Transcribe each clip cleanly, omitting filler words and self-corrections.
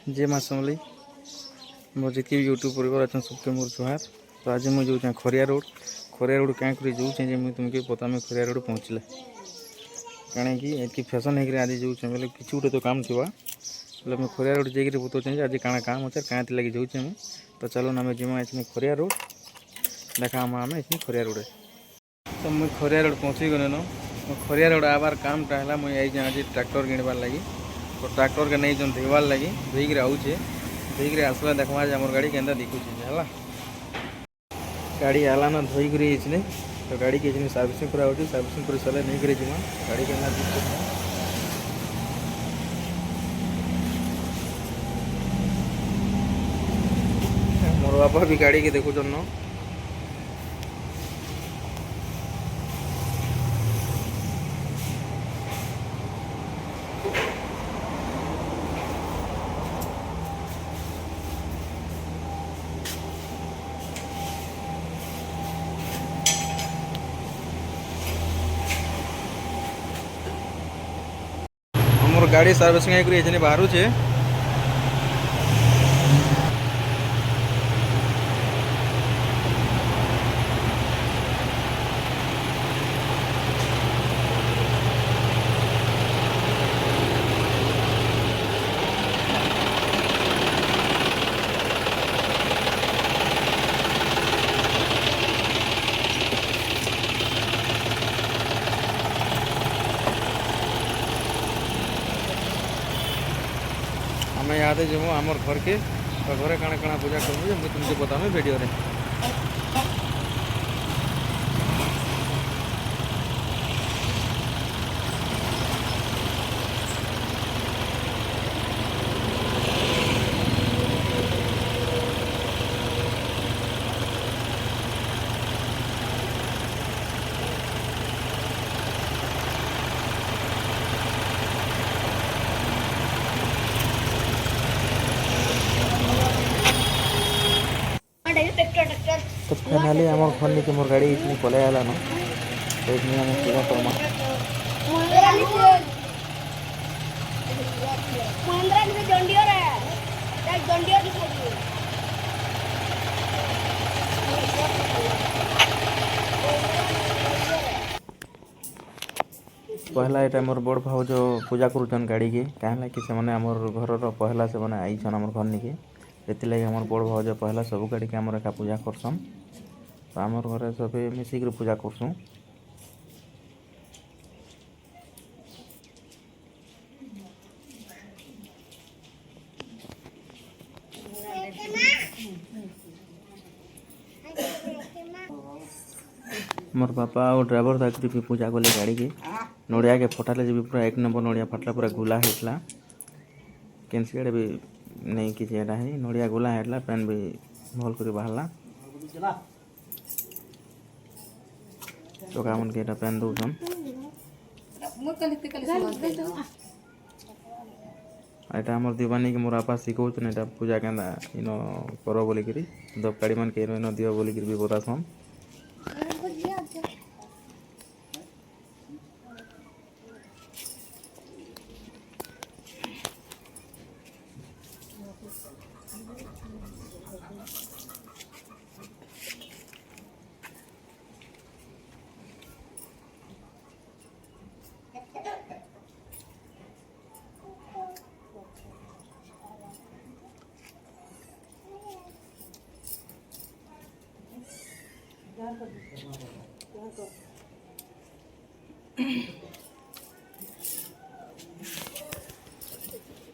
जे माँ समली मोर जी यूट्यूब परिवार अच्छा सबके मोर जुहार। तो आज मुझे जो खरिया रोड क्या जो तुमके पता में खरिया रोड पहुँचले कण कि फैशन है आज जो बोले कि गोटे तो काम थी बोले मुझे खरिया रोड जाकर बताऊँ आज काଣା काम अच्छे क्या लगे जाऊँ मुझे। तो चलो ना जीमा इतनी खरिया रोड देखा आम इतनी खरिया रोड तो मुझे खरिया रोड पहुँची गले न खरिया रोड आबार कामटा है मुझे आई आज ट्रैक्टर किणवार लगी। तो ट्रैक्टर के नहीं धोवार लगी धोईक आऊे धोईक आसला देखवा आम गाड़ी के दिखुचे है गाड़ी आला ना धोईक तो गाड़ी के सर्विसिंग करा सर्विसिंग कर सारे नहीं कर जीमा गाड़ी के मोर बापा भी गाड़ी के देखुन न मोर गाड़ी सर्विसिंग बाहर छे। आम याद जीमु आमर घर के तो घरे काଣା काଣା पूजा करूँ मुझे तुमको बताऊँ वीडियो रे। तो फाइनाली आम घर नहीं मोर गाड़ी इतनी पलै आला न तो इतनी आम पूजा करमा पहला यहाँ मोर बड़ भाउज पूजा करुचन गाड़ी के कहीं कि घर पहला से आईछन आम घर निके से आम बड़ भाउज पहला सब गाड़ी के आम एका पूजा करसन। तो आम घर सब मिसिक पूजा करसुँ। मोर बापा और ड्राइवर तक भी पूजा कले गाड़ी के नड़िया के फटाले जब पूरा एक नंबर नड़िया फटला पूरा गुला होता कैंसी आड़े भी नहीं किसी एटा है नड़िया गुला होता पैन भी भल कर बाहरला चौका मन के पैन दौन एटा आम दीवानी के मोर आपा शिखौन एटा पूजा के इन कर बोलिक दपकाड़ी मन के इन दिव बोलिक भी बतासन।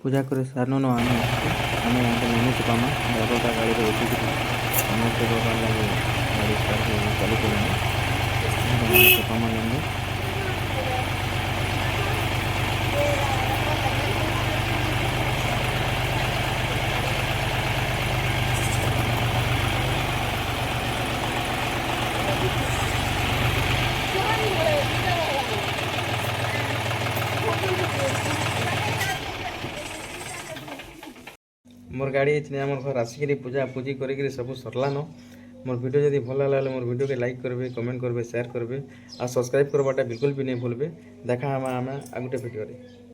पूजा कर सारन न आम नानी चुपामा ड्राइवर का गाड़ी बसी समस्त गाड़ी चालू कर चुपामा लेंगे। मोर गाड़ी इतने आम घर आसिक पूजा पूजी कर सब सरलान। मोर वीडियो जदि भल लगे मोर वीडियो के लाइक करेंगे कमेंट करेंगे शेयर करेंगे और सब्सक्राइब करवाटा बिल्कुल भी नहीं भूलबे। देखा आम आ गोटे वीडियो रे।